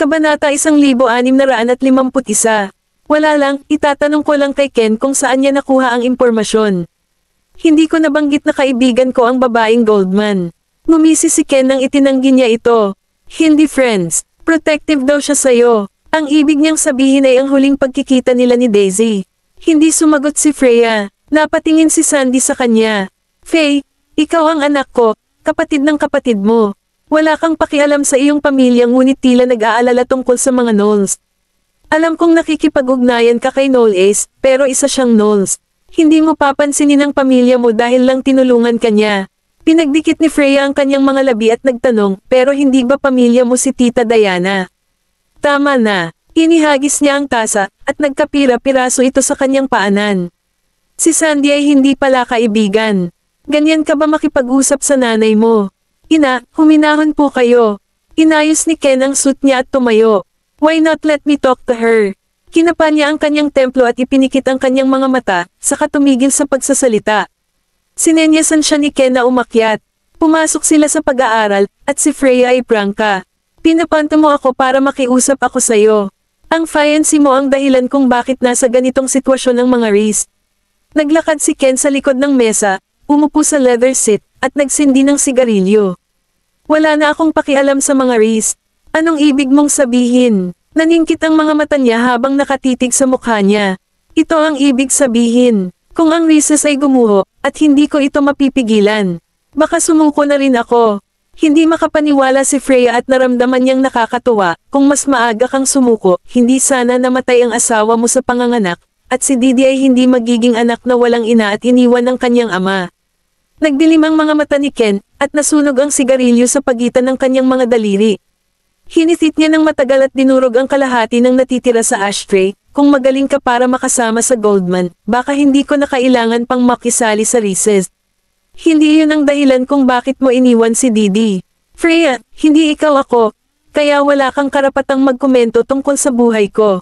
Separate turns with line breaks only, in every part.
Kabanata 1651. Wala lang, itatanong ko lang kay Ken kung saan niya nakuha ang impormasyon. Hindi ko nabanggit na kaibigan ko ang babaeng Goldman. Ngumisi si Ken nang itinanggi niya ito. Hindi friends, protective daw siya sa'yo. Ang ibig niyang sabihin ay ang huling pagkikita nila ni Daisy. Hindi sumagot si Freya. Napatingin si Sandy sa kanya. Faye, ikaw ang anak ko, kapatid ng kapatid mo. Wala kang pakialam sa iyong pamilya ngunit tila nag-aalala tungkol sa mga Knowles. Alam kong nakikipag-ugnayan ka kay Knoll Ace, pero isa siyang Knowles. Hindi mo papansinin ang pamilya mo dahil lang tinulungan ka niya. Pinagdikit ni Freya ang kanyang mga labi at nagtanong, pero hindi ba pamilya mo si Tita Diana? Tama na. Inihagis niya ang tasa, at nagkapira-piraso ito sa kanyang paanan. Si Sandy ay hindi pala kaibigan. Ganyan ka ba makipag-usap sa nanay mo? Ina, huminahon po kayo. Inayos ni Ken ang suit niya at tumayo. Why not let me talk to her? Kinapa niya ang kanyang templo at ipinikit ang kanyang mga mata, saka tumigil sa pagsasalita. Sinenyasan siya ni Ken na umakyat. Pumasok sila sa pag-aaral, at si Freya ay prangka. Pinapanto mo ako para makiusap ako sa'yo. Ang fiancé mo ang dahilan kung bakit nasa ganitong sitwasyon ng mga Reese. Naglakad si Ken sa likod ng mesa, umupo sa leather seat, at nagsindi ng sigarilyo. Wala na akong pakialam sa mga Reese. Anong ibig mong sabihin? Naningkit ang mga mata niya habang nakatitig sa mukha niya. Ito ang ibig sabihin. Kung ang Reeses ay gumuho, at hindi ko ito mapipigilan. Baka sumuko na rin ako. Hindi makapaniwala si Freya at naramdaman niyang nakakatuwa. Kung mas maaga kang sumuko, hindi sana namatay ang asawa mo sa panganganak, at si Didi ay hindi magiging anak na walang ina at iniwan ng kanyang ama. Nagdilim ang mga mata ni Ken, at nasunog ang sigarilyo sa pagitan ng kanyang mga daliri. Hinitit niya ng matagal at dinurog ang kalahati ng natitira sa ashtray. Kung magaling ka para makasama sa Goldman, baka hindi ko na kailangan pang makisali sa Reeses. Hindi yun ang dahilan kung bakit mo iniwan si Didi. Freya, hindi ikaw ako, kaya wala kang karapatang magkomento tungkol sa buhay ko.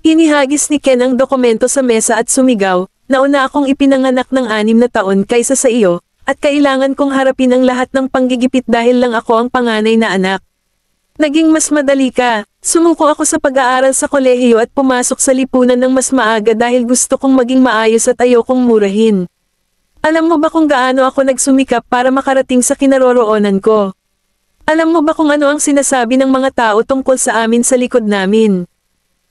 Inihagis ni Ken ang dokumento sa mesa at sumigaw. Nauna akong ipinanganak ng 6 na taon kaysa sa iyo, at kailangan kong harapin ang lahat ng panggigipit dahil lang ako ang panganay na anak. Naging mas madali ka. Sumuko ako sa pag-aaral sa kolehiyo at pumasok sa lipunan ng mas maaga dahil gusto kong maging maayos at ayokong murahin. Alam mo ba kung gaano ako nagsumikap para makarating sa kinaroroonan ko? Alam mo ba kung ano ang sinasabi ng mga tao tungkol sa amin sa likod namin?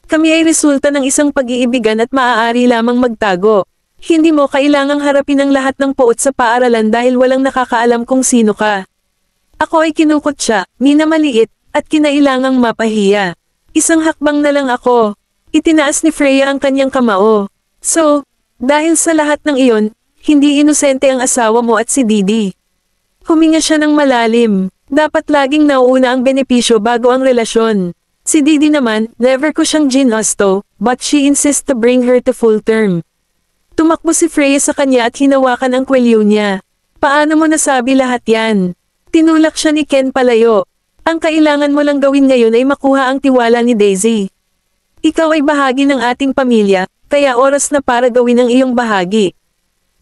Kami ay resulta ng isang pag-iibigan at maaari lamang magtago. Hindi mo kailangang harapin ang lahat ng puot sa paaralan dahil walang nakakaalam kung sino ka. Ako ay kinukot siya, minamaliit, at kinailangang mapahiya. Isang hakbang na lang ako. Itinaas ni Freya ang kanyang kamao. So, dahil sa lahat ng iyon, hindi inosente ang asawa mo at si Didi. Huminga siya ng malalim. Dapat laging nauuna ang benepisyo bago ang relasyon. Si Didi naman, never ko siyang ginusto, but she insists to bring her to full term. Tumakbo si Freya sa kanya at hinawakan ang kwelyo niya. Paano mo nasabi lahat yan? Tinulak siya ni Ken palayo. Ang kailangan mo lang gawin ngayon ay makuha ang tiwala ni Daisy. Ikaw ay bahagi ng ating pamilya, kaya oras na para gawin ang iyong bahagi.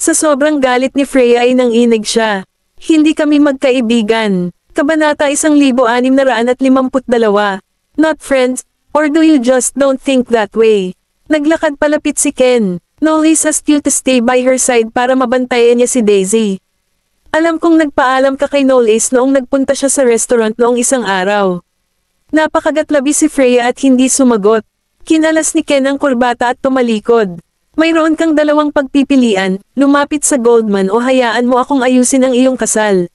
Sa sobrang galit ni Freya ay nanginig siya. Hindi kami magkaibigan. Kabanata 1652. Not friends, or do you just don't think that way? Naglakad palapit si Ken. Knowles asked you to stay by her side para mabantayan niya si Daisy. Alam kong nagpaalam ka kay Knowles noong nagpunta siya sa restaurant noong isang araw. Napakagatlabi si Freya at hindi sumagot. Kinalas ni Ken ang kurbata at tumalikod. Mayroon kang dalawang pagpipilian, lumapit sa Goldman o hayaan mo akong ayusin ang iyong kasal.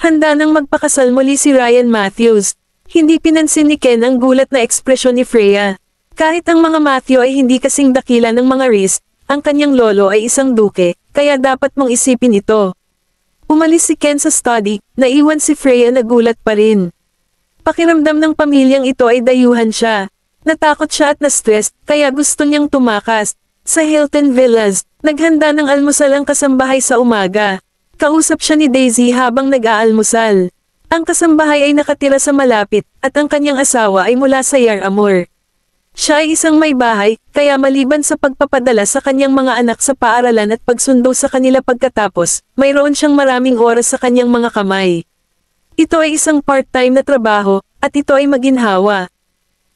Handa nang magpakasal muli si Ryan Matthews. Hindi pinansin ni Ken ang gulat na ekspresyon ni Freya. Kahit ang mga Matthew ay hindi kasing dakila ng mga Reese, ang kanyang lolo ay isang duke, kaya dapat mong isipin ito. Umalis si Ken sa study, naiwan si Freya na gulat pa rin. Pakiramdam ng pamilyang ito ay dayuhan siya. Natakot siya at na-stress, kaya gusto niyang tumakas. Sa Hilton Villas, naghanda ng almusal ang kasambahay sa umaga. Kausap siya ni Daisy habang nag-aalmusal. Ang kasambahay ay nakatira sa malapit, at ang kanyang asawa ay mula sa Yarramore. Siya ay isang may bahay, kaya maliban sa pagpapadala sa kanyang mga anak sa paaralan at pagsundo sa kanila pagkatapos, mayroon siyang maraming oras sa kanyang mga kamay. Ito ay isang part-time na trabaho, at ito ay maginhawa.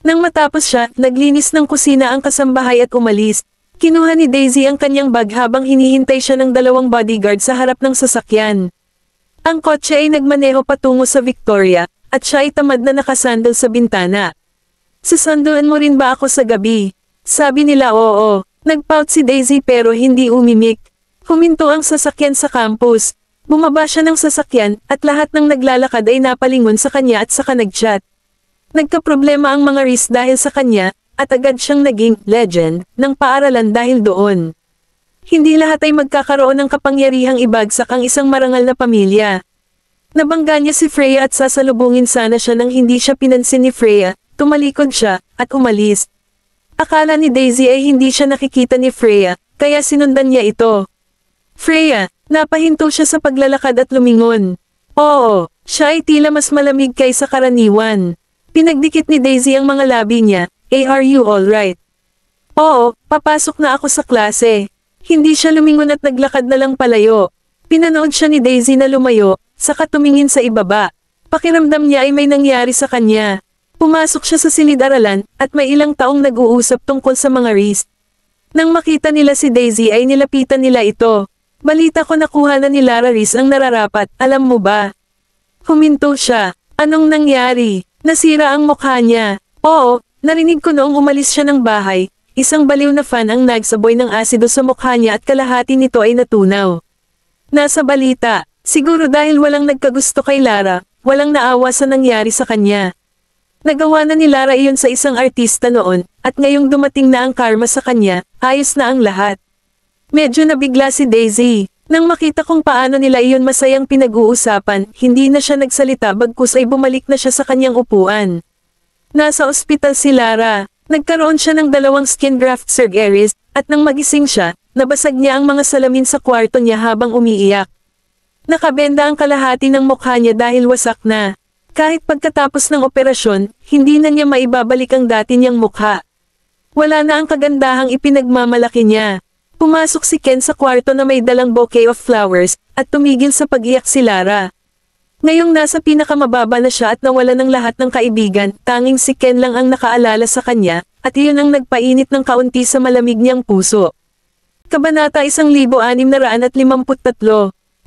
Nang matapos siya, naglinis ng kusina ang kasambahay at umalis. Kinuha ni Daisy ang kanyang bag habang hinihintay siya ng 2 bodyguard sa harap ng sasakyan. Ang kotse ay nagmaneho patungo sa Victoria, at siya ay tamad na nakasandal sa bintana. Sasanduan mo rin ba ako sa gabi? Sabi nila oo. Nagpout si Daisy pero hindi umimik. Huminto ang sasakyan sa campus. Bumaba siya ng sasakyan at lahat ng naglalakad ay napalingon sa kanya at saka nagchat. Nagkaproblema ang mga Reese dahil sa kanya, at agad siyang naging legend ng paaralan dahil doon. Hindi lahat ay magkakaroon ng kapangyarihang ibagsak ang isang marangal na pamilya. Nabangga niya si Freya at sasalubungin sana siya nang hindi siya pinansin ni Freya, tumalikod siya, at umalis. Akala ni Daisy ay hindi siya nakikita ni Freya, kaya sinundan niya ito. Freya, napahinto siya sa paglalakad at lumingon. Oo, siya ay tila mas malamig kaysa karaniwan. Pinagdikit ni Daisy ang mga labi niya, are you alright? Oo, papasok na ako sa klase. Hindi siya lumingon at naglakad na lang palayo. Pinanood siya ni Daisy na lumayo, saka tumingin sa ibaba. Pakiramdam niya ay may nangyari sa kanya. Pumasok siya sa silid-aralan, at may ilang taong nag-uusap tungkol sa mga Reese. Nang makita nila si Daisy ay nilapitan nila ito. Balita ko nakuha na ni Lara Reese ang nararapat, alam mo ba? Huminto siya. Anong nangyari? Nasira ang mukha niya. Oo, narinig ko noong umalis siya ng bahay. Isang baliw na fan ang nagsaboy ng asido sa mukha niya at kalahati nito ay natunaw. Nasa balita, siguro dahil walang nagkagusto kay Lara, walang naawa sa nangyari sa kanya. Nagawa na ni Lara iyon sa isang artista noon, at ngayong dumating na ang karma sa kanya, ayos na ang lahat. Medyo nabigla si Daisy. Nang makita kung paano nila iyon masayang pinag-uusapan, hindi na siya nagsalita bagkus ay bumalik na siya sa kanyang upuan. Nasa ospital si Lara. Nagkaroon siya ng 2 skin graft surgeries, at nang magising siya, nabasag niya ang mga salamin sa kwarto niya habang umiiyak. Nakabenda ang kalahati ng mukha niya dahil wasak na. Kahit pagkatapos ng operasyon, hindi na niya maibabalik ang dati niyang mukha. Wala na ang kagandahang ipinagmamalaki niya. Pumasok si Ken sa kwarto na may dalang bouquet of flowers, at tumigil sa pag-iyak si Lara. Ngayong nasa pinakamababa na siya at nawala ng lahat ng kaibigan, tanging si Ken lang ang nakaalala sa kanya, at iyon ang nagpainit ng kaunti sa malamig niyang puso. Kabanata 1653.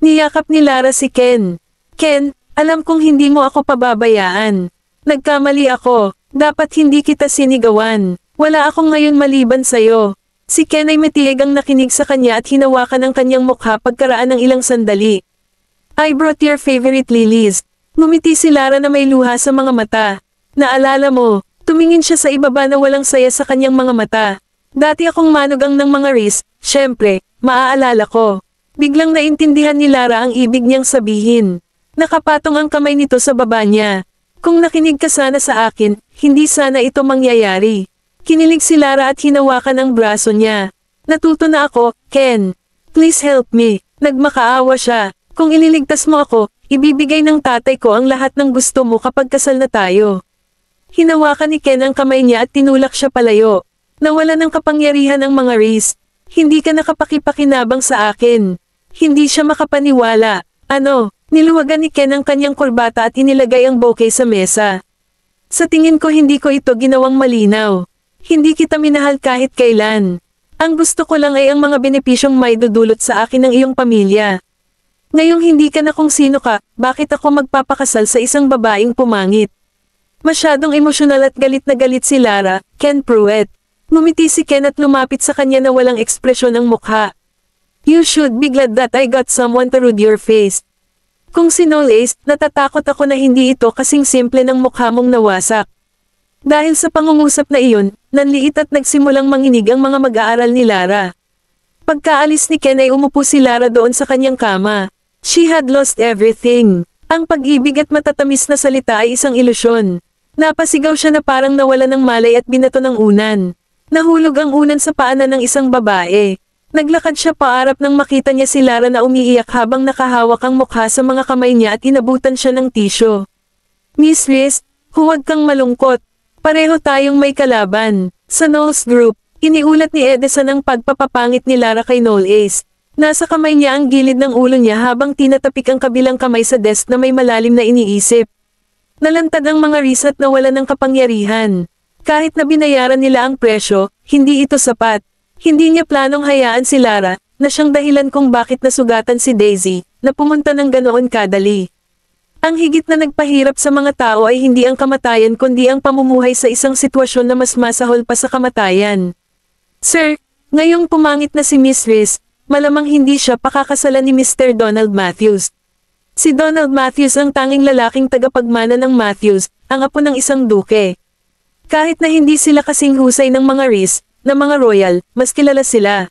Niyakap ni Lara si Ken. Ken, alam kong hindi mo ako pababayaan. Nagkamali ako, dapat hindi kita sinigawan. Wala akong ngayon maliban sa'yo. Si Ken ay matiig ang nakinig sa kanya at hinawakan ang kanyang mukha pagkaraan ng ilang sandali. I brought your favorite lilies. Ngumiti si Lara na may luha sa mga mata. Naalala mo, tumingin siya sa ibaba na walang saya sa kanyang mga mata. Dati akong manugang ng mga Reese, syempre, maaalala ko. Biglang naintindihan ni Lara ang ibig niyang sabihin. Nakapatong ang kamay nito sa baba niya. Kung nakinig ka sana sa akin, hindi sana ito mangyayari. Kinilig si Lara at hinawakan ang braso niya. Natuto na ako, Ken. Please help me. Nagmakaawa siya. Kung ililigtas mo ako, ibibigay ng tatay ko ang lahat ng gusto mo kapag kasal na tayo. Hinawakan ni Ken ang kamay niya at tinulak siya palayo. Nawala ng kapangyarihan ang mga Reese. Hindi ka nakapakipakinabang sa akin. Hindi siya makapaniwala. Ano? Niluwagan ni Ken ang kanyang kurbata at inilagay ang bouquet sa mesa. Sa tingin ko hindi ko ito ginawang malinaw. Hindi kita minahal kahit kailan. Ang gusto ko lang ay ang mga benepisyong may dudulot sa akin ng iyong pamilya. Ngayong hindi ka na kung sino ka, bakit ako magpapakasal sa isang babaeng pumangit? Masyadong emosyonal at galit na galit si Lara, Ken Pruitt. Ngumiti si Ken at lumapit sa kanya na walang ekspresyon ang mukha. You should be glad that I got someone to rude your face. Kung sinolace, natatakot ako na hindi ito kasing simple ng mukha mong nawasak. Dahil sa pangungusap na iyon, nanliit at nagsimulang manginig ang mga mag-aaral ni Lara. Pagkaalis ni Ken ay umupo si Lara doon sa kanyang kama. She had lost everything. Ang pag-ibig at matatamis na salita ay isang ilusyon. Napasigaw siya na parang nawala ng malay at binato ng unan. Nahulog ang unan sa paanan ng isang babae. Naglakad siya paarap nang makita niya si Lara na umiiyak habang nakahawak ang mukha sa mga kamay niya at inabutan siya ng tisyo. Miss Reese, huwag kang malungkot. Pareho tayong may kalaban. Sa Knowles Group, iniulat ni Edison ang pagpapapangit ni Lara kay Knowles. Nasa kamay niya ang gilid ng ulo niya habang tinatapik ang kabilang kamay sa desk na may malalim na iniisip. Nalantad ang mga Reese at nawala ng kapangyarihan. Kahit na binayaran nila ang presyo, hindi ito sapat. Hindi niya planong hayaan si Lara, na siyang dahilan kung bakit nasugatan si Daisy, na pumunta ng ganoon kadali. Ang higit na nagpahirap sa mga tao ay hindi ang kamatayan kundi ang pamumuhay sa isang sitwasyon na mas masahol pa sa kamatayan. Sir, ngayong pumangit na si Miss Riz, malamang hindi siya pakakasalan ni Mr. Donald Matthews. Si Donald Matthews ang tanging lalaking tagapagmana ng Matthews, ang apo ng isang duke. Kahit na hindi sila kasing husay ng mga Riz, na mga royal, mas kilala sila.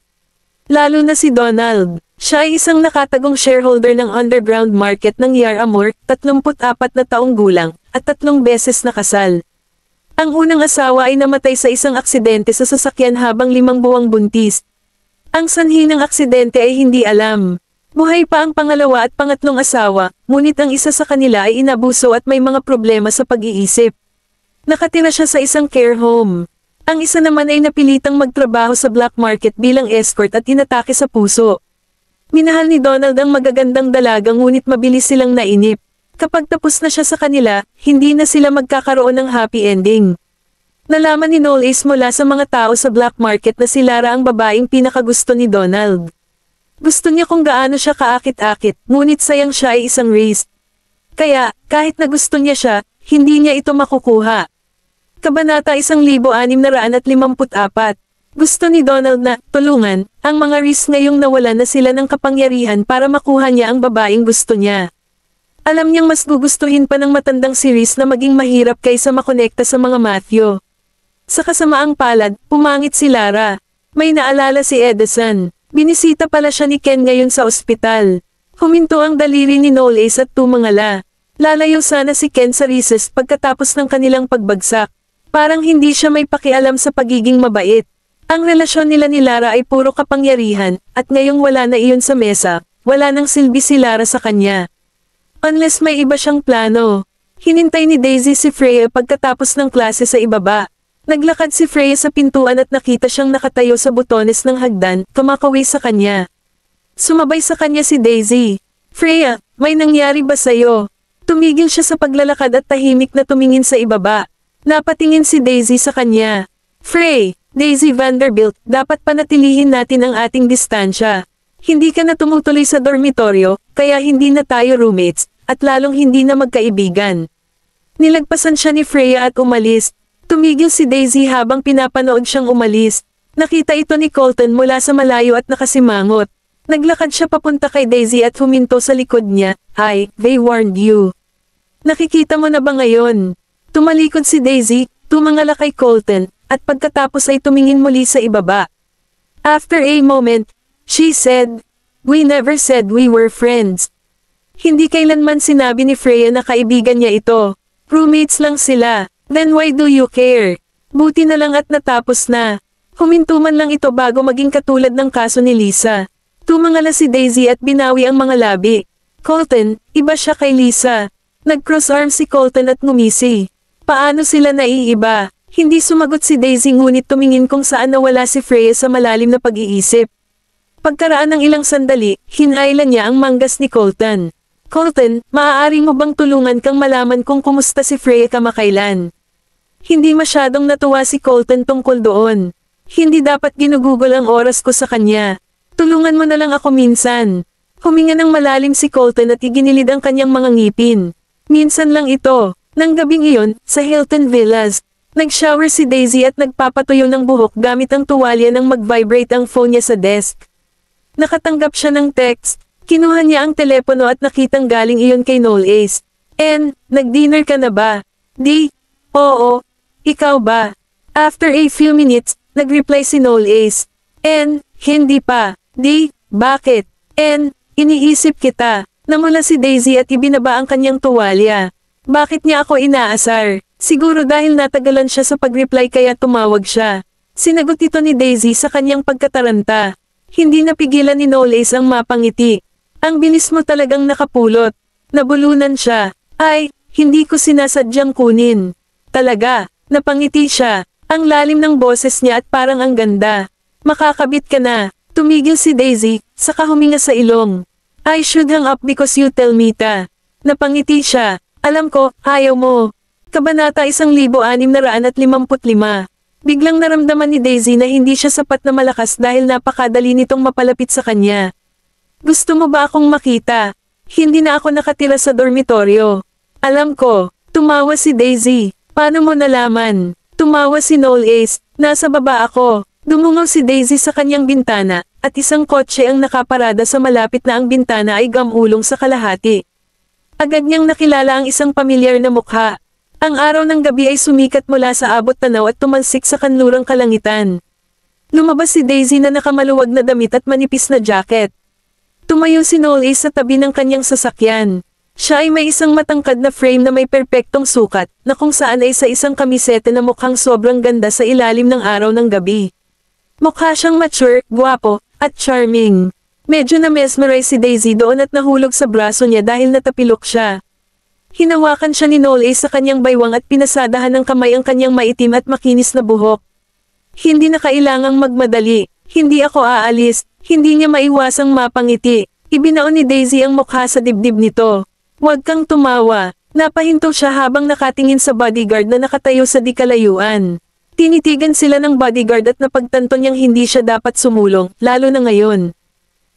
Lalo na si Donald. Siya ay isang nakatagong shareholder ng underground market ng Yar Amor, 34 na taong gulang, at 3 beses nakasal. Ang unang asawa ay namatay sa isang aksidente sa sasakyan habang 5 buwang buntis. Ang sanhi ng aksidente ay hindi alam. Buhay pa ang pangalawa at pangatlong asawa, ngunit ang isa sa kanila ay inabuso at may mga problema sa pag-iisip. Nakatira siya sa isang care home. Ang isa naman ay napilitang magtrabaho sa black market bilang escort at inatake sa puso. Minahal ni Donald ang magagandang dalaga ngunit mabilis silang nainip. Kapag tapos na siya sa kanila, hindi na sila magkakaroon ng happy ending. Nalaman ni Noel Ace mula sa mga tao sa black market na si Lara ang babaeng pinakagusto ni Donald. Gusto niya kung gaano siya kaakit-akit, ngunit sayang siya ay isang race. Kaya, kahit na gusto niya siya, hindi niya ito makukuha. Kabanata 1654. Gusto ni Donald na tulungan ang mga Riz ngayong nawala na sila ng kapangyarihan para makuha niya ang babaeng gusto niya. Alam niyang mas gugustuhin pa ng matandang si Riz na maging mahirap kaysa makonekta sa mga Matthew. Sa kasamaang palad, pumangit si Lara. May naalala si Edison. Binisita pala siya ni Ken ngayon sa ospital. Huminto ang daliri ni Noel Ace at tumangala. Lalayo sana si Ken sa recess pagkatapos ng kanilang pagbagsak. Parang hindi siya may pakialam sa pagiging mabait. Ang relasyon nila ni Lara ay puro kapangyarihan, at ngayong wala na iyon sa mesa, wala nang silbi si Lara sa kanya. Unless may iba siyang plano. Hinintay ni Daisy si Freya pagkatapos ng klase sa ibaba. Naglakad si Freya sa pintuan at nakita siyang nakatayo sa butones ng hagdan, tumakaway sa kanya. Sumabay sa kanya si Daisy. Freya, may nangyari ba sa'yo? Tumigil siya sa paglalakad at tahimik na tumingin sa ibaba. Napatingin si Daisy sa kanya. Frey, Daisy Vanderbilt, dapat panatilihin natin ang ating distansya. Hindi ka na tumutuloy sa dormitoryo, kaya hindi na tayo roommates, at lalong hindi na magkaibigan. Nilagpasan siya ni Freya at umalis. Tumigil si Daisy habang pinapanood siyang umalis. Nakita ito ni Colton mula sa malayo at nakasimangot. Naglakad siya papunta kay Daisy at huminto sa likod niya. Hi, they warned you. Nakikita mo na ba ngayon? Tumalikod si Daisy, tumangala kay Colton, at pagkatapos ay tumingin muli sa ibaba. After a moment, she said, "We never said we were friends." Hindi kailanman sinabi ni Freya na kaibigan niya ito. Roommates lang sila. Then why do you care? Buti na lang at natapos na. Huminto man lang ito bago maging katulad ng kaso ni Lisa. Tumangala si Daisy at binawi ang mga labi. Colton, iba siya kay Lisa. Nag-cross arm si Colton at ngumisi. Paano sila naiiba? Hindi sumagot si Daisy ngunit tumingin kung saan nawala si Freya sa malalim na pag-iisip. Pagkaraan ng ilang sandali, hinailan niya ang manggas ni Colton. Colton, maaari mo bang tulungan kang malaman kung kumusta si Freya kamakailan? Hindi masyadong natuwa si Colton tungkol doon. Hindi dapat ginugugol ang oras ko sa kanya. Tulungan mo na lang ako minsan. Huminga ng malalim si Colton at iginilid ang kanyang mga ngipin. Minsan lang ito. Nang gabing iyon, sa Hilton Villas, nag-shower si Daisy at nagpapatuyo ng buhok gamit ang tuwalya nang mag-vibrate ang phone niya sa desk. Nakatanggap siya ng text. Kinuha niya ang telepono at nakitang galing iyon kay Noel Ace. Nag-dinner ka na ba? Oo. Ikaw ba? After a few minutes, nag-reply si Noel Ace. Hindi pa. Bakit? Iniisip kita. Namula si Daisy at ibinaba ang kanyang tuwalya. Bakit niya ako inaasar? Siguro dahil natagalan siya sa pag-reply kaya tumawag siya. Sinagot ito ni Daisy sa kanyang pagkataranta. Hindi napigilan ni Noel Ace ang mapangiti. Ang bilis mo talagang nakapulot. Nabulunan siya. Ay, hindi ko sinasadyang kunin. Talaga, napangiti siya. Ang lalim ng boses niya at parang ang ganda. Makakabit ka na. Tumigil si Daisy, saka huminga sa ilong. I should hang up because you tell me ta. Napangiti siya. Alam ko, ayaw mo. Kabanata 1655. Biglang naramdaman ni Daisy na hindi siya sapat na malakas dahil napakadali nitong mapalapit sa kanya. Gusto mo ba akong makita? Hindi na ako nakatira sa dormitoryo. Alam ko, tumawa si Daisy. Paano mo nalaman? Tumawa si Noel Ace, nasa baba ako. Dumungaw si Daisy sa kanyang bintana, at isang kotse ang nakaparada sa malapit na ang bintana ay gamulong sa kalahati. Agad niyang nakilala ang isang pamilyar na mukha. Ang araw ng gabi ay sumikat mula sa abot tanaw at tumalsik sa kanlurang kalangitan. Lumabas si Daisy na nakamaluwag na damit at manipis na jacket. Tumayo si Noel Ace sa tabi ng kanyang sasakyan. Siya ay may isang matangkad na frame na may perpektong sukat, na kung saan ay sa isang kamisete na mukhang sobrang ganda sa ilalim ng araw ng gabi. Mukha siyang mature, gwapo, at charming. Medyo na-mesmerize si Daisy doon at nahulog sa braso niya dahil natapilok siya. Hinawakan siya ni Noel Ace sa kanyang baywang at pinasadahan ng kamay ang kanyang maitim at makinis na buhok. Hindi na kailangang magmadali. Hindi ako aalis. Hindi niya maiwasang mapangiti. Ibinaon ni Daisy ang mukha sa dibdib nito. Huwag kang tumawa. Napahinto siya habang nakatingin sa bodyguard na nakatayo sa di kalayuan. Tinitigan sila ng bodyguard at napagtanto niyang hindi siya dapat sumulong, lalo na ngayon.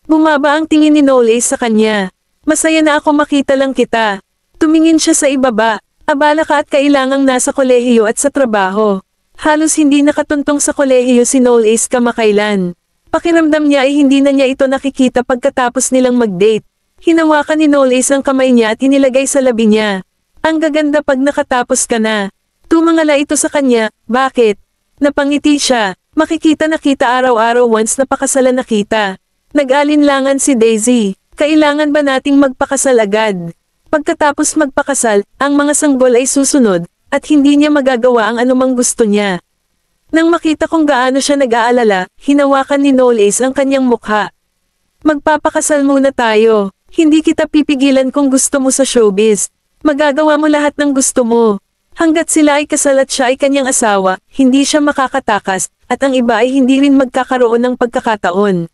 Bumaba ang tingin ni Noel Ace sa kanya. Masaya na ako makita lang kita. Tumingin siya sa ibaba. Abala ka at kailangang nasa kolehiyo at sa trabaho. Halos hindi nakatuntong sa kolehiyo si Noel Ace kamakailan. Pakiramdam niya ay hindi na niya ito nakikita pagkatapos nilang mag-date. Hinawakan ni Noel Ace ang kamay niya at inilagay sa labi niya. Ang gaganda pag nakatapos ka na. Tumangala ito sa kanya, bakit? Napangiti siya. Makikita na kita araw-araw once napakasalan na kita. Nag-alinlangan si Daisy. Kailangan ba nating magpakasal agad? Pagkatapos magpakasal, ang mga sanggol ay susunod, at hindi niya magagawa ang anumang gusto niya. Nang makita kung gaano siya nag-aalala, hinawakan ni Noel Ace ang kanyang mukha. Magpapakasal muna tayo. Hindi kita pipigilan kung gusto mo sa showbiz. Magagawa mo lahat ng gusto mo. Hanggat sila ay kasal at siya ay kanyang asawa, hindi siya makakatakas, at ang iba ay hindi rin magkakaroon ng pagkakataon.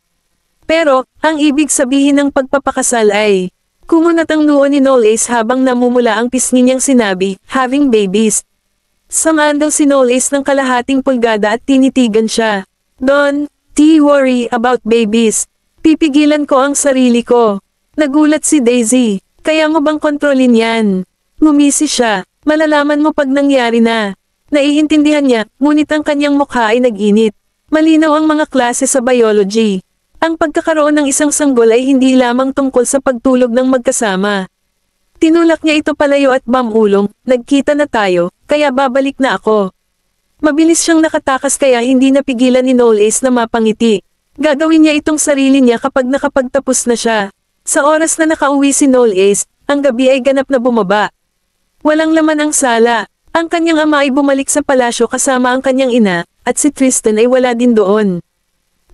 Pero, ang ibig sabihin ng pagpapakasal ay... Kumunat ang noo ni Noel Ace habang namumula ang pisngi niyang sinabi, having babies. Samaan daw si Noel Ace ng kalahating pulgada at tinitigan siya. Don't worry about babies. Pipigilan ko ang sarili ko. Nagulat si Daisy. Kaya mo bang kontrolin yan? Ngumisi siya. Malalaman mo pag nangyari na. Naiintindihan niya, ngunit ang kanyang mukha ay nag-init. Malinaw ang mga klase sa biology. Ang pagkakaroon ng isang sanggol ay hindi lamang tungkol sa pagtulog ng magkasama. Tinulak niya ito palayo at bamulong, nagkita na tayo, kaya babalik na ako. Mabilis siyang nakatakas kaya hindi napigilan ni Noel Ace na mapangiti. Gagawin niya itong sarili niya kapag nakapagtapos na siya. Sa oras na nakauwi si Noel Ace, ang gabi ay ganap na bumaba. Walang laman ang sala. Ang kanyang ama ay bumalik sa palasyo kasama ang kanyang ina, at si Tristan ay wala din doon.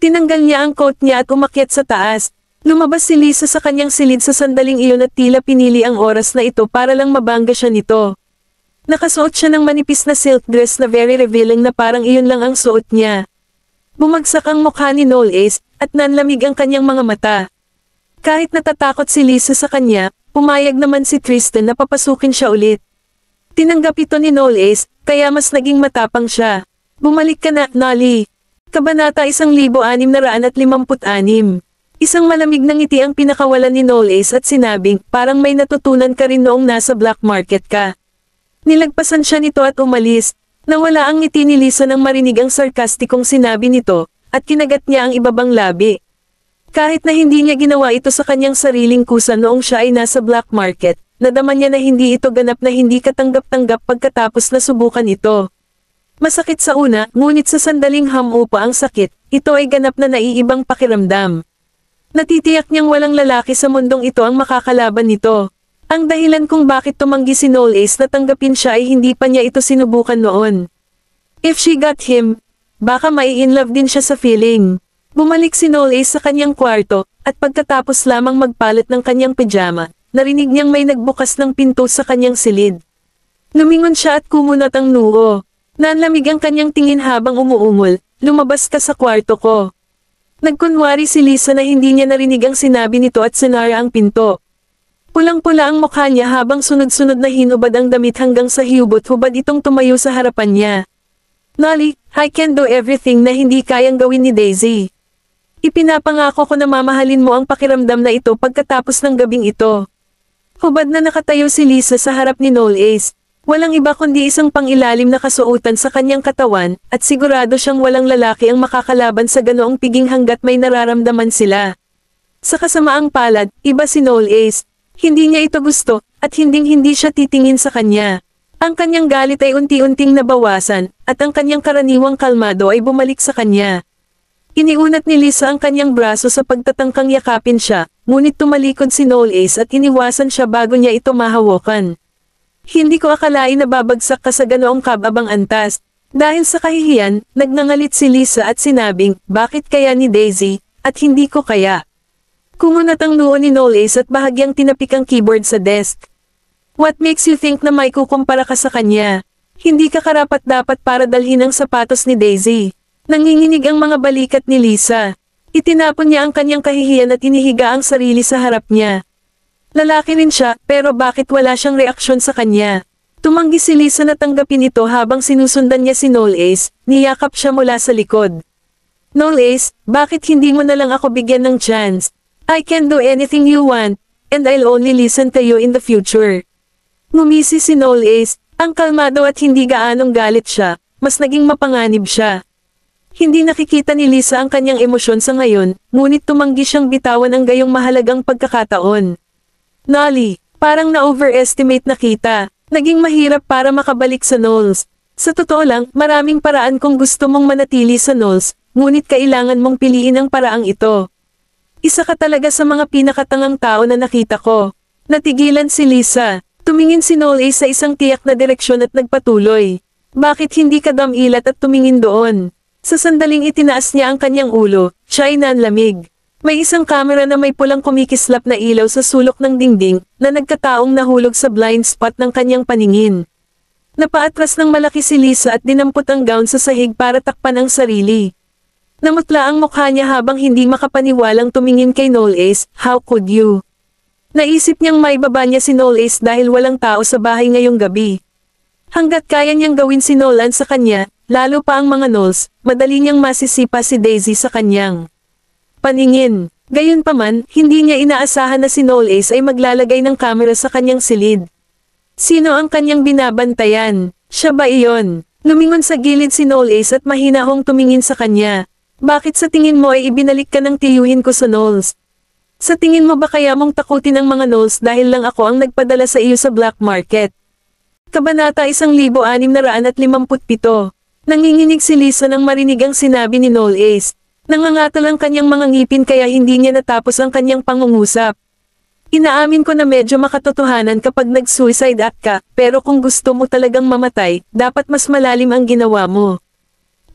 Tinanggal niya ang coat niya at umakyat sa taas. Lumabas si Lisa sa kanyang silid sa sandaling iyon at tila pinili ang oras na ito para lang mabangga siya nito. Nakasuot siya ng manipis na silk dress na very revealing na parang iyon lang ang suot niya. Bumagsak ang mukha ni Noel Ace, at nanlamig ang kanyang mga mata. Kahit natatakot si Lisa sa kanya, pumayag naman si Tristan na papasukin siya ulit. Tinanggap ito ni Noel Ace, kaya mas naging matapang siya. Bumalik ka na, Nolly. Kabanata 1656. Isang malamig na ngiti ang pinakawalan ni Noel Ace at sinabing, parang may natutunan ka rin noong nasa black market ka. Nilagpasan siya nito at umalis. Nawala ang ngiti ni Lisa nang marinig ang sarkastikong sinabi nito, at kinagat niya ang ibabang labi. Kahit na hindi niya ginawa ito sa kanyang sariling kusa noong siya ay nasa black market, nadama niya na hindi ito ganap na hindi katanggap-tanggap pagkatapos na subukan ito. Masakit sa una, ngunit sa sandaling hamupa ang sakit, ito ay ganap na naiibang pakiramdam. Natitiyak niyang walang lalaki sa mundong ito ang makakalaban nito. Ang dahilan kung bakit tumanggi si Noel Ace na tanggapin siya ay hindi pa niya ito sinubukan noon. If she got him, baka mai-inlove din siya sa feeling. Bumalik si Noel Ace sa kanyang kwarto, at pagkatapos lamang magpalit ng kanyang pijama, narinig niyang may nagbukas ng pinto sa kanyang silid. Lumingon siya at kumunat ang noo. Nanlamig ang kanyang tingin habang umuungol, lumabas ka sa kwarto ko. Nagkunwari si Lisa na hindi niya narinig ang sinabi nito at sinara ang pinto. Pulang-pula ang mukha niya habang sunod-sunod na hinubad ang damit hanggang sa hiyubot-hubad itong tumayo sa harapan niya. Nolly, I can do everything na hindi kayang gawin ni Daisy. Ipinapangako ko na mamahalin mo ang pakiramdam na ito pagkatapos ng gabing ito. Hubad na nakatayo si Lisa sa harap ni Noel Ace. Walang iba kundi isang pangilalim na kasuotan sa kanyang katawan, at sigurado siyang walang lalaki ang makakalaban sa ganoong piging hanggat may nararamdaman sila. Sa kasamaang palad, iba si Noel Ace. Hindi niya ito gusto, at hinding-hindi siya titingin sa kanya. Ang kanyang galit ay unti-unting nabawasan, at ang kanyang karaniwang kalmado ay bumalik sa kanya. Iniunat ni Lisa ang kanyang braso sa pagtatangkang yakapin siya, ngunit tumalikod si Noel Ace at iniwasan siya bago niya ito mahawakan. Hindi ko akalain na babagsak ka sa ganoong kababang antas. Dahil sa kahihiyan, nagnangalit si Lisa at sinabing, bakit kaya ni Daisy, at hindi ko kaya. Kumunat ang noo ni Noel Ace at bahagyang tinapik ang keyboard sa desk. What makes you think na may kukumpara ka sa kanya? Hindi ka karapat-dapat para dalhin ang sapatos ni Daisy. Nanginginig ang mga balikat ni Lisa. Itinapon niya ang kanyang kahihiyan at inihiga ang sarili sa harap niya. Lalaki rin siya, pero bakit wala siyang reaksyon sa kanya? Tumanggi si Lisa na tanggapin ito habang sinusundan niya si Noel Ace, niyakap siya mula sa likod. Noel Ace, bakit hindi mo na lang ako bigyan ng chance? I can do anything you want, and I'll only listen to you in the future. Ngumisi si Noel Ace, ang kalmado at hindi gaanong galit siya, mas naging mapanganib siya. Hindi nakikita ni Lisa ang kanyang emosyon sa ngayon, ngunit tumanggi siyang bitawan ang gayong mahalagang pagkakataon. Nolly, parang na-overestimate na kita. Naging mahirap para makabalik sa Knowles. Sa totoo lang, maraming paraan kung gusto mong manatili sa Knowles, ngunit kailangan mong piliin ang paraang ito. Isa ka talaga sa mga pinakatangang tao na nakita ko. Natigilan si Lisa. Tumingin si Noel Ace sa isang tiyak na direksyon at nagpatuloy. Bakit hindi ka damilat at tumingin doon? Sa sandaling itinaas niya ang kanyang ulo, siya ay nanlamig. May isang kamera na may pulang kumikislap na ilaw sa sulok ng dingding, na nagkataong nahulog sa blind spot ng kanyang paningin. Napaatras ng malaki si Lisa at dinampot ang gown sa sahig para takpan ang sarili. Namutla ang mukha niya habang hindi makapaniwalang tumingin kay Noel Ace, how could you? Naisip niyang maibaba niya si Noel Ace dahil walang tao sa bahay ngayong gabi. Hanggat kaya niyang gawin si Nolan sa kanya, lalo pa ang mga Knowles, madali niyang masisipa si Daisy sa kanyang paningin. Gayunpaman, hindi niya inaasahan na si Noel Ace ay maglalagay ng kamera sa kanyang silid. Sino ang kanyang binabantayan? Siya ba iyon? Lumingon sa gilid si Noel Ace at mahinahong tumingin sa kanya. Bakit sa tingin mo ay ibinalik ka ng tiyuhin ko sa Knowles? Sa tingin mo ba kaya mong takutin ang mga Knowles dahil lang ako ang nagpadala sa iyo sa black market? Kabanata 1657. Nanginginig si Lisa nang marinig ang sinabi ni Noel Ace. Nangangatal ang kanyang mga ngipin kaya hindi niya natapos ang kanyang pangungusap. Inaamin ko na medyo makatotohanan kapag nag-suicide act ka, pero kung gusto mo talagang mamatay, dapat mas malalim ang ginawa mo.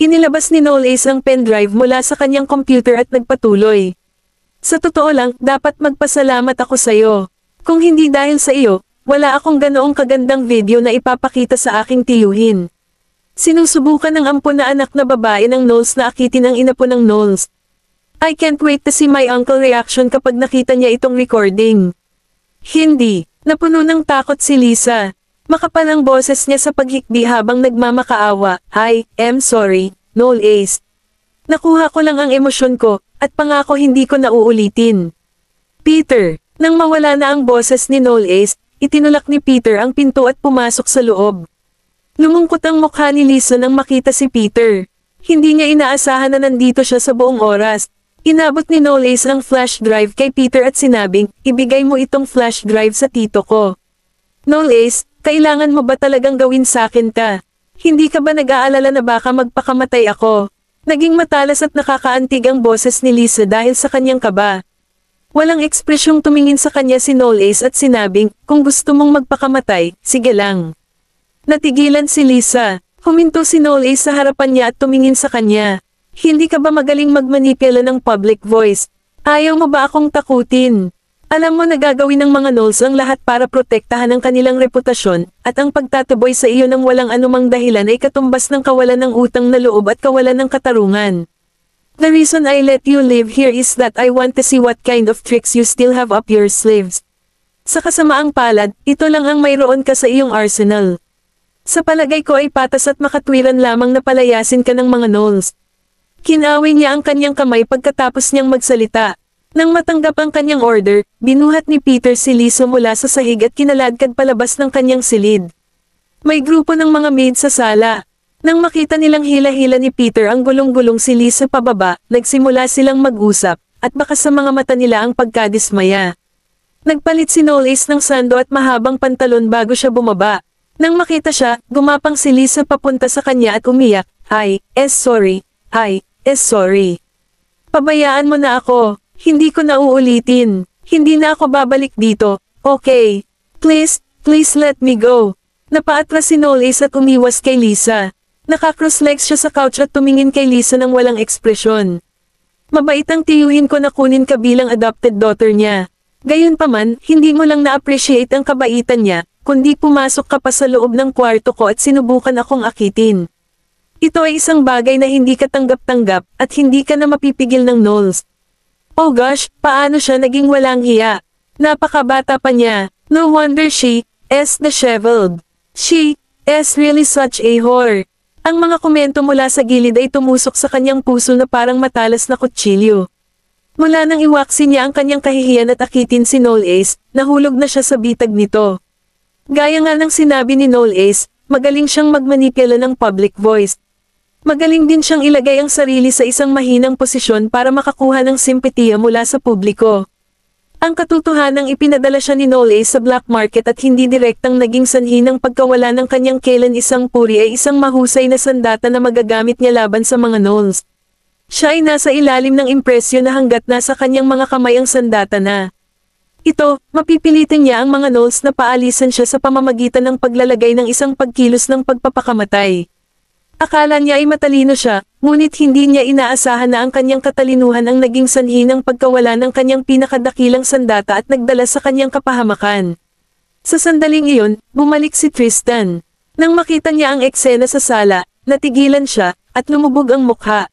Inilabas ni Noel Ace ang pendrive mula sa kanyang computer at nagpatuloy. Sa totoo lang, dapat magpasalamat ako sa iyo. Kung hindi dahil sa iyo, wala akong ganoong kagandang video na ipapakita sa aking tiyuhin. Sinusubukan ng ampon na anak na babae ng Knowles na akitin ang inapo ng Knowles. I can't wait to see my uncle reaction kapag nakita niya itong recording. Hindi. Napuno ng takot si Lisa. Makapal ang boses niya sa paghikbi habang nagmamakaawa. I'm sorry, Noel Ace. Nakuha ko lang ang emosyon ko, at pangako hindi ko na uulitin. Peter. Nang mawala na ang boses ni Noel Ace, itinulak ni Peter ang pinto at pumasok sa loob. Lumungkot ang mukha ni Lisa nang makita si Peter. Hindi niya inaasahan na nandito siya sa buong oras. Inabot ni Noel Ace ang flash drive kay Peter at sinabing, ibigay mo itong flash drive sa tito ko. Noel Ace, kailangan mo ba talagang gawin sa akin ta? Hindi ka ba nag-aalala na baka magpakamatay ako? Naging matalas at nakakaantig ang boses ni Lisa dahil sa kanyang kaba. Walang ekspresyong tumingin sa kanya si Noel Ace at sinabing, kung gusto mong magpakamatay, sige lang. Natigilan si Lisa. Huminto si Noel Ace sa harapan niya at tumingin sa kanya. Hindi ka ba magaling magmanipula ng public voice? Ayaw mo ba akong takutin? Alam mo na gagawin ng mga Knowles ang lahat para protektahan ang kanilang reputasyon, at ang pagtataboy sa iyo ng walang anumang dahilan ay katumbas ng kawalan ng utang na loob at kawalan ng katarungan. The reason I let you live here is that I want to see what kind of tricks you still have up your sleeves. Sa kasamaang palad, ito lang ang mayroon ka sa iyong arsenal. Sa palagay ko ay patas at makatwiran lamang na palayasin ka ng mga gnolls. Kinaway niya ang kanyang kamay pagkatapos niyang magsalita. Nang matanggap ang kanyang order, binuhat ni Peter si Lisa mula sa sahig at kinaladkad palabas ng kanyang silid. May grupo ng mga maid sa sala. Nang makita nilang hila-hila ni Peter ang gulong-gulong si Lisa pababa, nagsimula silang mag-usap, at baka sa mga mata nila ang pagkadismaya. Nagpalit si Knowles ng sando at mahabang pantalon bago siya bumaba. Nang makita siya, gumapang si Lisa papunta sa kanya at umiyak, sorry. Sorry. Pabayaan mo na ako. Hindi ko na uulitin. Hindi na ako babalik dito. Okay. Please let me go. Napaatras si Knowles at umiwas kay Lisa. Naka-cross-legs siya sa couch at tumingin kay Lisa ng walang ekspresyon. Mabait ang tiyuhin ko na kunin ka bilang adopted daughter niya. Gayunpaman, hindi mo lang na-appreciate ang kabaitan niya, kundi pumasok ka pa sa loob ng kwarto ko at sinubukan akong akitin. Ito ay isang bagay na hindi ka tanggap-tanggap at hindi ka na mapipigil ng Knowles. Oh gosh, paano siya naging walang hiya? Napakabata pa niya. No wonder she is disheveled. She is really such a whore. Ang mga komento mula sa gilid ay tumusok sa kanyang puso na parang matalas na kutsilyo. Mula nang iwaksi niya ang kanyang kahihiyan at akitin si Knowles, nahulog na siya sa bitag nito. Gaya nga ng sinabi ni Knowles, magaling siyang magmanipula ng public voice. Magaling din siyang ilagay ang sarili sa isang mahinang posisyon para makakuha ng simpatiya mula sa publiko. Ang katotohanang ipinadala siya ni Knowles sa black market at hindi direktang naging sanhi ng pagkawala ng kanyang kailan isang puri ay isang mahusay na sandata na magagamit niya laban sa mga Knowles. Siya ay nasa ilalim ng impresyon na hanggat nasa kanyang mga kamay ang sandata na. Ito, mapipilitin niya ang mga Knowles na paalisan siya sa pamamagitan ng paglalagay ng isang pagkilos ng pagpapakamatay. Akala niya ay matalino siya, ngunit hindi niya inaasahan na ang kanyang katalinuhan ang naging sanhi ng pagkawala ng kanyang pinakadakilang sandata at nagdala sa kanyang kapahamakan. Sa sandaling iyon, bumalik si Tristan. Nang makita niya ang eksena sa sala, natigilan siya, at lumubog ang mukha.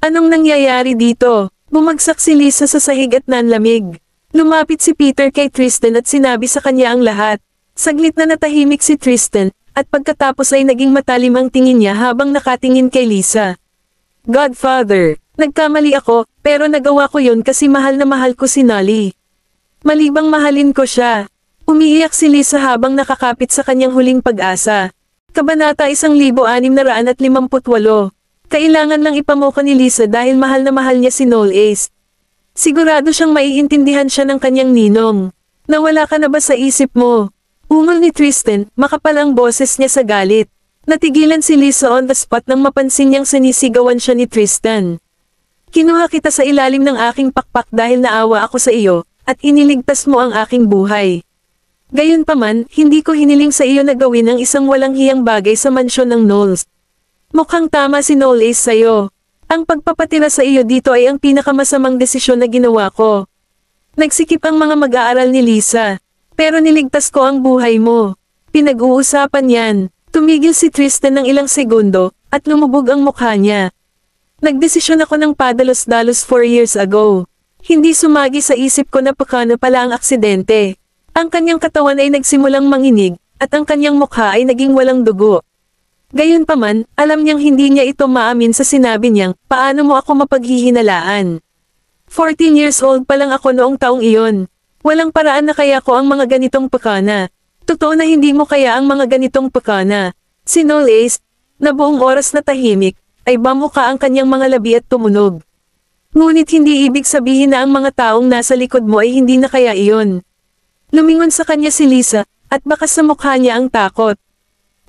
Anong nangyayari dito? Bumagsak si Lisa sa sahig at nanlamig. Lumapit si Peter kay Tristan at sinabi sa kanya ang lahat. Saglit na natahimik si Tristan, at pagkatapos ay naging matalim ang tingin niya habang nakatingin kay Lisa. Godfather, nagkamali ako, pero nagawa ko yun kasi mahal na mahal ko si Nolly. Malibang mahalin ko siya. Umiiyak si Lisa habang nakakapit sa kanyang huling pag-asa. Kabanata 1658. Kailangan lang ipamuka ni Lisa dahil mahal na mahal niya si Knowles. Sigurado siyang maiintindihan siya ng kanyang ninong. Nawala ka na ba sa isip mo? Ungol ni Tristan, makapal ang boses niya sa galit. Natigilan si Lisa on the spot nang mapansin niyang sinisigawan siya ni Tristan. Kinuha kita sa ilalim ng aking pakpak dahil naawa ako sa iyo, at iniligtas mo ang aking buhay. Gayunpaman, hindi ko hiniling sa iyo na gawin ang isang walang hiyang bagay sa mansyon ng Knowles. Mukhang tama si Knowles sa'yo. Ang pagpapatira sa iyo dito ay ang pinakamasamang desisyon na ginawa ko. Nagsikip ang mga mag-aaral ni Lisa. Pero niligtas ko ang buhay mo. Pinag-uusapan yan. Tumigil si Tristan ng ilang segundo, at lumubog ang mukha niya. Nagdesisyon ako ng padalos-dalos 4 years ago. Hindi sumagi sa isip ko na pakano pala ang aksidente. Ang kanyang katawan ay nagsimulang manginig, at ang kanyang mukha ay naging walang dugo. Gayunpaman, alam niyang hindi niya ito maamin sa sinabi niyang, paano mo ako mapaghihinalaan? 14 years old pa lang ako noong taong iyon. Walang paraan na kaya ko ang mga ganitong pakana. Totoo na hindi mo kaya ang mga ganitong pakana. Si Knowles, na buong oras na tahimik, ay bamuka ang kanyang mga labi at tumunog. Ngunit hindi ibig sabihin na ang mga taong nasa likod mo ay hindi na kaya iyon. Lumingon sa kanya si Lisa, at baka sa mukha niya ang takot.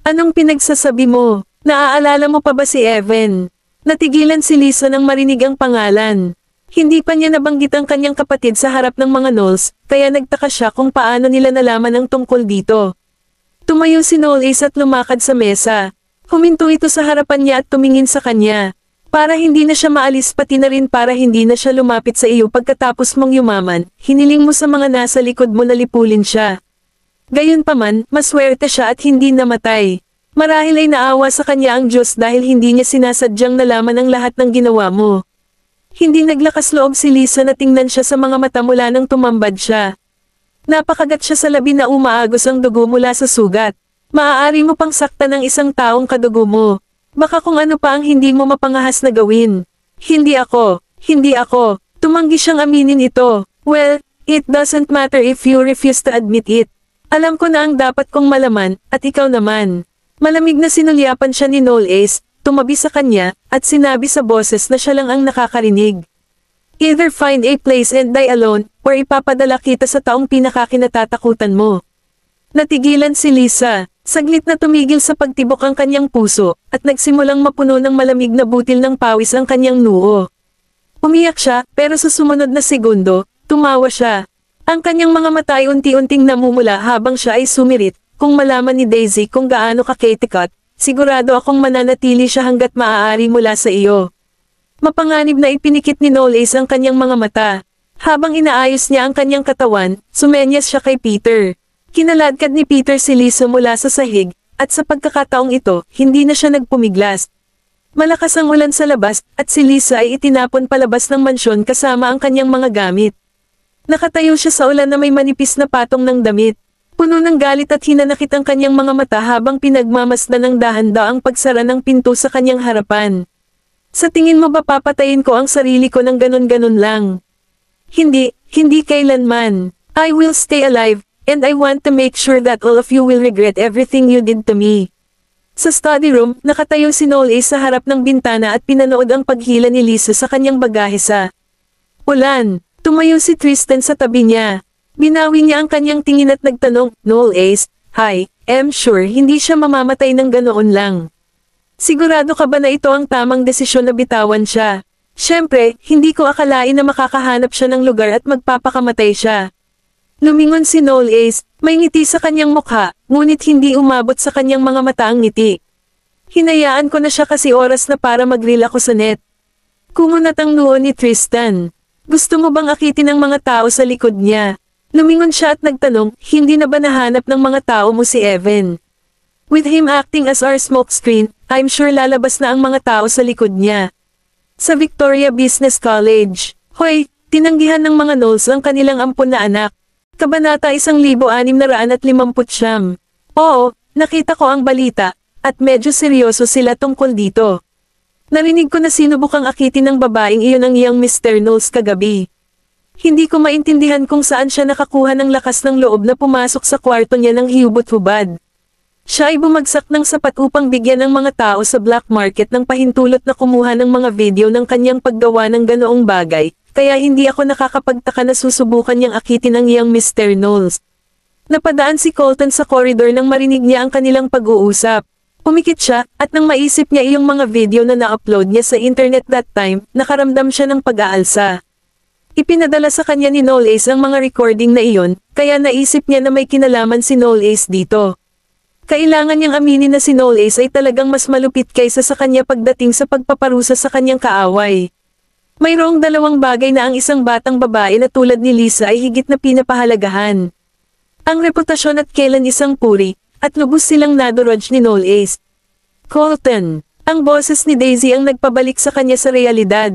Anong pinagsasabi mo? Naaalala mo pa ba si Evan? Natigilan si Lisa nang marinig ang pangalan. Hindi pa niya nabanggit ang kanyang kapatid sa harap ng mga Knowles, kaya nagtaka siya kung paano nila nalaman ang tungkol dito. Tumayo si Knowles at lumakad sa mesa. Huminto ito sa harapan niya at tumingin sa kanya. Para hindi na siya maalis pati na rin para hindi na siya lumapit sa iyo pagkatapos mong yumaman, hiniling mo sa mga nasa likod mo na lipulin siya. Gayunpaman, maswerte siya at hindi namatay. Marahil ay naawa sa kanya ang Diyos dahil hindi niya sinasadyang nalaman ang lahat ng ginawa mo. Hindi naglakas loob si Lisa na tingnan siya sa mga mata mula nang tumambad siya. Napakagat siya sa labi na umaagos ang dugo mula sa sugat. Maaari mo pang saktan ng isang taong kadugo mo. Baka kung ano pa ang hindi mo mapangahas na gawin. Hindi ako. Hindi ako. Tumanggi siyang aminin ito. Well, it doesn't matter if you refuse to admit it. Alam ko na ang dapat kong malaman, at ikaw naman. Malamig na sinulyapan siya ni Noel Ace, tumabi sa kanya, at sinabi sa boses na siya lang ang nakakarinig. Either find a place and die alone, or ipapadala kita sa taong pinakakinatatakutan mo. Natigilan si Lisa, saglit na tumigil sa pagtibok ang kanyang puso, at nagsimulang mapuno ng malamig na butil ng pawis ang kanyang noo. Umiyak siya, pero sa sumunod na segundo, tumawa siya. Ang kanyang mga mata ay unti-unting namumula habang siya ay sumirit. Kung malaman ni Daisy kung gaano ka-Kate, sigurado akong mananatili siya hanggat maaari mula sa iyo. Mapanganib na ipinikit ni Noel Ace ang kanyang mga mata. Habang inaayos niya ang kanyang katawan, sumenyas siya kay Peter. Kinaladkad ni Peter si Lisa mula sa sahig, at sa pagkakataong ito, hindi na siya nagpumiglas. Malakas ang ulan sa labas, at si Lisa ay itinapon palabas ng mansyon kasama ang kanyang mga gamit. Nakatayo siya sa ulan na may manipis na patong ng damit. Puno ng galit at hinanakit ang kanyang mga mata habang pinagmamasdan ng dahan-da ang pagsara ng pinto sa kanyang harapan. Sa tingin mo ba papatayin ko ang sarili ko ng ganon-ganon lang? Hindi kailanman. I will stay alive, and I want to make sure that all of you will regret everything you did to me. Sa study room, nakatayo si Noel Ace sa harap ng bintana at pinanood ang paghila ni Lisa sa kanyang bagahe sa ulan. Tumayo si Tristan sa tabi niya. Binawi niya ang kanyang tingin at nagtanong, Noel Ace, hi, I'm sure hindi siya mamamatay ng ganoon lang. Sigurado ka ba na ito ang tamang desisyon na bitawan siya? Siyempre, hindi ko akalain na makakahanap siya ng lugar at magpapakamatay siya. Lumingon si Noel Ace, may ngiti sa kanyang mukha, ngunit hindi umabot sa kanyang mga mata ang ngiti. Hinayaan ko na siya kasi oras na para mag-reel ako sa net. Kumunat ang noo ni Tristan. Gusto mo bang akitin ang mga tao sa likod niya? Lumingon siya at nagtanong, hindi na ba nahanap ng mga tao mo si Evan? With him acting as our smokescreen, I'm sure lalabas na ang mga tao sa likod niya. Sa Victoria Business College. Hoy, tinanggihan ng mga Knowles ang kanilang ampun na anak. Kabanata 1659. Oo, nakita ko ang balita, at medyo seryoso sila tungkol dito. Narinig ko na sinubukang akitin ng babaeng iyon ang iyang Mr. Knowles kagabi. Hindi ko maintindihan kung saan siya nakakuha ng lakas ng loob na pumasok sa kwarto niya ng hiyubot-hubad. Siya ay bumagsak ng sapat upang bigyan ng mga tao sa black market ng pahintulot na kumuha ng mga video ng kanyang paggawa ng ganoong bagay, kaya hindi ako nakakapagtaka na susubukan niyang akitin ang iyang Mr. Knowles. Napadaan si Colton sa koridor nang marinig niya ang kanilang pag-uusap. Pumikit siya, at nang maisip niya iyong mga video na na-upload niya sa internet that time, nakaramdam siya ng pag-aalsa. Ipinadala sa kanya ni Noel Ace ang mga recording na iyon, kaya naisip niya na may kinalaman si Noel Ace dito. Kailangan niyang aminin na si Noel Ace ay talagang mas malupit kaysa sa kanya pagdating sa pagpaparusa sa kanyang kaaway. Mayroong dalawang bagay na ang isang batang babae na tulad ni Lisa ay higit na pinapahalagahan. Ang reputasyon at kailan isang puri, at lubos silang naduraj ni Noel Ace. Colton, ang boses ni Daisy ang nagpabalik sa kanya sa realidad.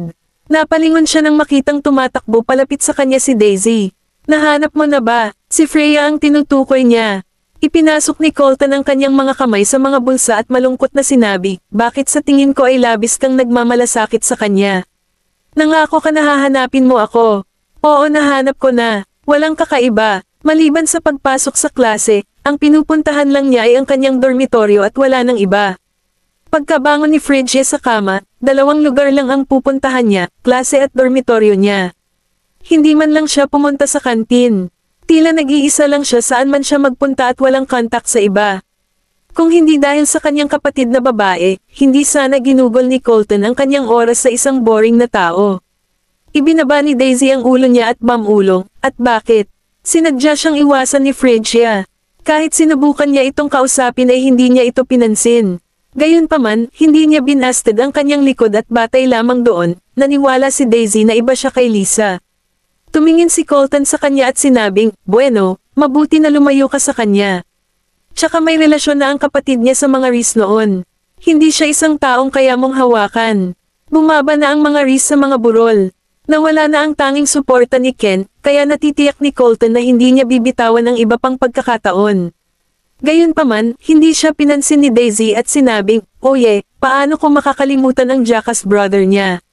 Napalingon siya nang makitang tumatakbo palapit sa kanya si Daisy. Nahanap mo na ba? Si Freya ang tinutukoy niya. Ipinasok ni Colton ang kanyang mga kamay sa mga bulsa at malungkot na sinabi, bakit sa tingin ko ay labis kang nagmamalasakit sa kanya? Nangako ka na hahanapin mo ako. Oo, nahanap ko na. Walang kakaiba. Maliban sa pagpasok sa klase, ang pinupuntahan lang niya ay ang kanyang dormitoryo at wala nang iba. Pagkabangon ni Fridge sa kama, dalawang lugar lang ang pupuntahan niya, klase at dormitoryo niya. Hindi man lang siya pumunta sa kantin. Tila nag-iisa lang siya saan man siya magpunta at walang kontak sa iba. Kung hindi dahil sa kanyang kapatid na babae, hindi sana ginugol ni Colton ang kanyang oras sa isang boring na tao. Ibinaba ni Daisy ang ulo niya at mamulong, at bakit? Sinadya siyang iwasan ni Phrygia. Kahit sinubukan niya itong kausapin ay hindi niya ito pinansin. Gayunpaman, hindi niya binasted ang kanyang likod at batay lamang doon, naniwala si Daisy na iba siya kay Lisa. Tumingin si Colton sa kanya at sinabing, bueno, mabuti na lumayo ka sa kanya. Tsaka may relasyon na ang kapatid niya sa mga Reese noon. Hindi siya isang taong kaya mong hawakan. Bumaba na ang mga Reese sa mga burol. Nawala na ang tanging suporta ni Ken, kaya natitiyak ni Colton na hindi niya bibitawan ang iba pang pagkakataon. Gayunpaman, hindi siya pinansin ni Daisy at sinabing, "Oye, paano ko makakalimutan ang jackass brother niya?"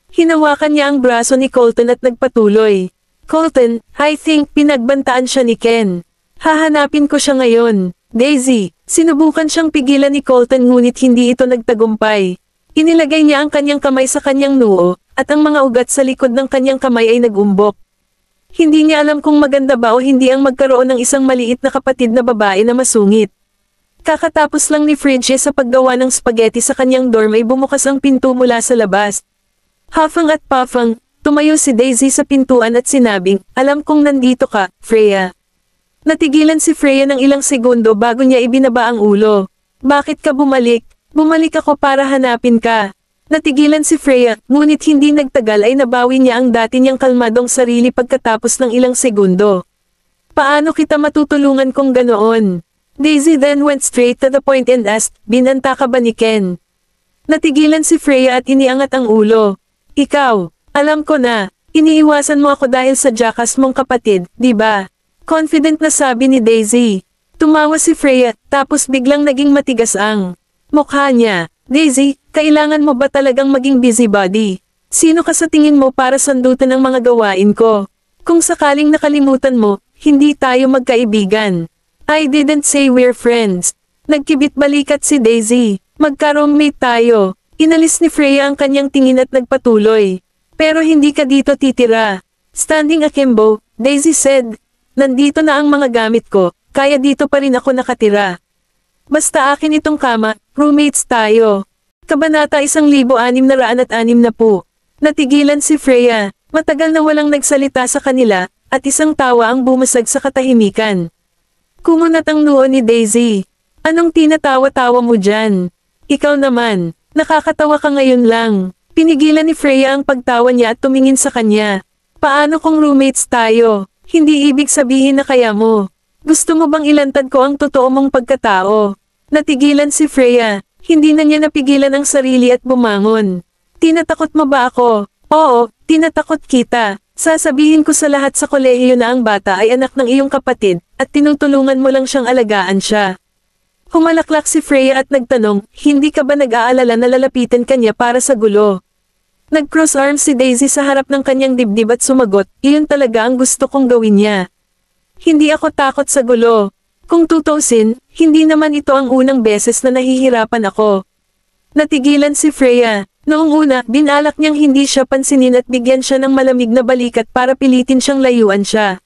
Hinawakan niya ang braso ni Colton at nagpatuloy. "Colton, I think pinagbantaan siya ni Ken. Hahanapin ko siya ngayon." Daisy, sinubukan siyang pigilan ni Colton ngunit hindi ito nagtagumpay. Inilagay niya ang kanyang kamay sa kanyang noo, at ang mga ugat sa likod ng kanyang kamay ay nagumbok. Hindi niya alam kung maganda ba o hindi ang magkaroon ng isang maliit na kapatid na babae na masungit. Kakatapos lang ni Fridge sa paggawa ng spaghetti sa kanyang dorm ay bumukas ang pinto mula sa labas. Hafang at pafang, tumayo si Daisy sa pintuan at sinabing, "Alam kong nandito ka, Freya." Natigilan si Freya ng ilang segundo bago niya ibinaba ang ulo. "Bakit ka bumalik? Bumalik ako para hanapin ka." Natigilan si Freya, ngunit hindi nagtagal ay nabawi niya ang dati niyang kalmadong sarili pagkatapos ng ilang segundo. "Paano kita matutulungan kung ganoon?" Daisy then went straight to the point and asked, "Binanta ka ba ni Ken?" Natigilan si Freya at iniangat ang ulo. "Ikaw, alam ko na, iniiwasan mo ako dahil sa jackass mong kapatid, di ba?" Confident na sabi ni Daisy. Tumawa si Freya, tapos biglang naging matigas ang mukha niya. "Daisy, kailangan mo ba talagang maging busybody? Sino ka sa tingin mo para sandutan ng mga gawain ko? Kung sakaling nakalimutan mo, hindi tayo magkaibigan." "I didn't say we're friends." Nagkibit balikat si Daisy. "Magka-roommate tayo." Inalis ni Freya ang kanyang tingin at nagpatuloy. "Pero hindi ka dito titira." Standing akimbo, Daisy said, "Nandito na ang mga gamit ko, kaya dito pa rin ako nakatira. Basta akin itong kama, roommates tayo." Kabanata 1660. Natigilan si Freya. Matagal na walang nagsalita sa kanila, at isang tawa ang bumasag sa katahimikan. Kumunat ang noo ni Daisy. "Anong tinatawa-tawa mo dyan? Ikaw naman, nakakatawa ka ngayon lang." Pinigilan ni Freya ang pagtawa niya at tumingin sa kanya. "Paano kung roommates tayo? Hindi ibig sabihin na kaya mo. Gusto mo bang ilantad ko ang totoo mong pagkatao?" Natigilan si Freya. Hindi na niya napigilan ang sarili at bumangon. "Tinatakot mo ba ako?" "Oo, tinatakot kita. Sasabihin ko sa lahat sa kolehiyo na ang bata ay anak ng iyong kapatid, at tinutulungan mo lang siyang alagaan siya." Humalaklak si Freya at nagtanong, "Hindi ka ba nag-aalala na lalapitan kanya para sa gulo?" Nag-cross arms si Daisy sa harap ng kanyang dibdib at sumagot, "Iyon talaga ang gusto kong gawin niya. Hindi ako takot sa gulo. Kung tutuusin, hindi naman ito ang unang beses na nahihirapan ako." Natigilan si Freya. Noong una, binalak niyang hindi siya pansinin at bigyan siya ng malamig na balikat para pilitin siyang layuan siya.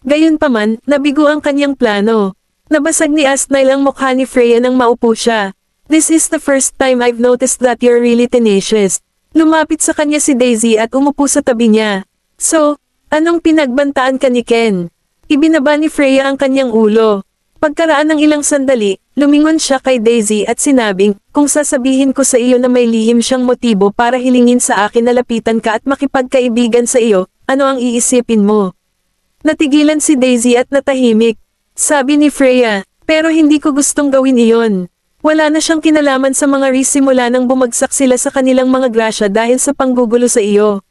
Gayunpaman, nabigo ang kanyang plano. Nabasag ni Astnile ang mukha ni Freya nang maupo siya. "This is the first time I've noticed that you're really tenacious." Lumapit sa kanya si Daisy at umupo sa tabi niya. "So, anong pinagbantaan ka ni Ken?" Ibinaba ni Freya ang kanyang ulo. Pagkaraan ng ilang sandali, lumingon siya kay Daisy at sinabing, "Kung sasabihin ko sa iyo na may lihim siyang motibo para hilingin sa akin na lapitan ka at makipagkaibigan sa iyo, ano ang iisipin mo?" Natigilan si Daisy at natahimik. Sabi ni Freya, "Pero hindi ko gustong gawin iyon." Wala na siyang kinalaman sa mga Reese simula nang bumagsak sila sa kanilang mga grasya dahil sa panggugulo sa iyo.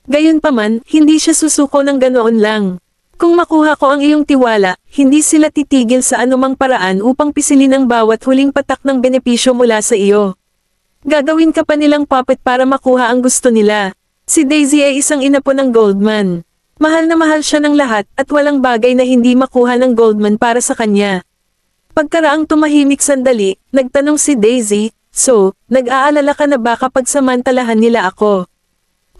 Gayunpaman, hindi siya susuko ng ganoon lang. "Kung makuha ko ang iyong tiwala, hindi sila titigil sa anumang paraan upang pisilin ang bawat huling patak ng benepisyo mula sa iyo. Gagawin ka pa nilang puppet para makuha ang gusto nila." Si Daisy ay isang inapo ng Goldman. Mahal na mahal siya ng lahat at walang bagay na hindi makuha ng Goldman para sa kanya. Pagkaraang tumahimik sandali, nagtanong si Daisy, "So, nag-aalala ka na ba kapag samantalahan nila ako?"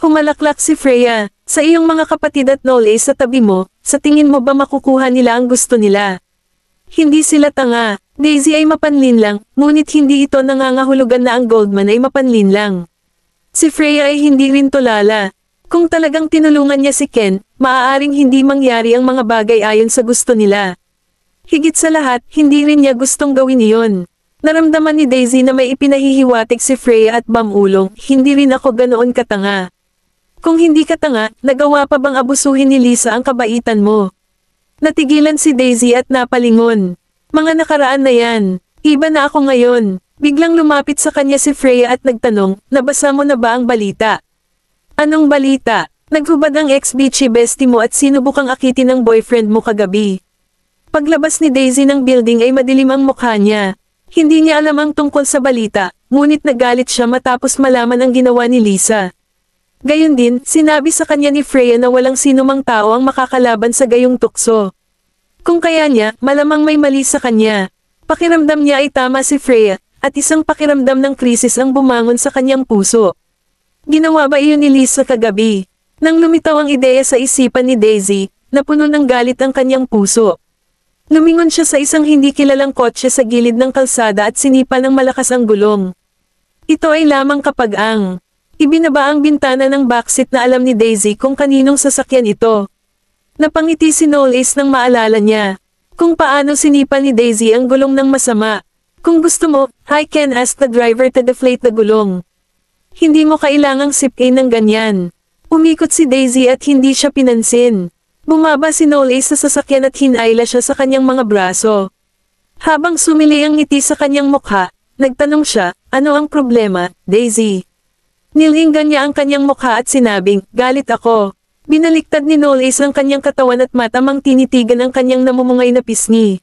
Humalaklak si Freya. "Sa iyong mga kapatid at Nole sa tabi mo, sa tingin mo ba makukuha nila ang gusto nila?" Hindi sila tanga. Daisy ay mapanlin lang, ngunit hindi ito nangangahulugan na ang Goldman ay mapanlin lang. Si Freya ay hindi rin tulala. Kung talagang tinulungan niya si Ken, maaaring hindi mangyari ang mga bagay ayon sa gusto nila. Higit sa lahat, hindi rin niya gustong gawin iyon. Naramdaman ni Daisy na may ipinahihiwatig si Freya at bamulong, "Hindi rin ako ganoon katanga." "Kung hindi ka tanga, nagawa pa bang abusuhin ni Lisa ang kabaitan mo?" Natigilan si Daisy at napalingon. "Mga nakaraan na yan. Iba na ako ngayon." Biglang lumapit sa kanya si Freya at nagtanong, "Nabasa mo na ba ang balita?" "Anong balita?" Naghubad ang ex-bitchy bestie mo at sinubukang akitin ng boyfriend mo kagabi. Paglabas ni Daisy ng building ay madilim ang mukha niya. Hindi niya alam ang tungkol sa balita, ngunit nagalit siya matapos malaman ang ginawa ni Lisa. Gayon din, sinabi sa kanya ni Freya na walang sinumang tao ang makakalaban sa gayong tukso. Kung kaya niya, malamang may mali sa kanya. Pakiramdam niya ay tama si Freya, at isang pakiramdam ng krisis ang bumangon sa kanyang puso. Ginawa ba iyon ni Lisa kagabi? Nang lumitaw ang ideya sa isipan ni Daisy, napuno ng galit ang kanyang puso. Lumingon siya sa isang hindi kilalang kotse sa gilid ng kalsada at sinipa ng malakas ang gulong. Ito ay lamang kapag ibinaba ang bintana ng backseat na alam ni Daisy kung kaninong sasakyan ito. Napangiti si Knowles nang maalala niya kung paano sinipa ni Daisy ang gulong ng masama. Kung gusto mo, I can ask the driver to deflate the gulong. Hindi mo kailangang sipin ng ganyan. Umikot si Daisy at hindi siya pinansin. Bumaba si Knowles sa sasakyan at hinayla siya sa kanyang mga braso. Habang sumili ang ngiti sa kanyang mukha, nagtanong siya, ano ang problema, Daisy? Nilinggan niya ang kanyang mukha at sinabing, galit ako. Binaliktad ni Knowles ang kanyang katawan at matamang tinitigan ang kanyang namumungay na pisngi.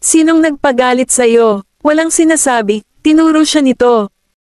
Sinong nagpagalit sa'yo? Walang sinasabi, tinuro siya nito.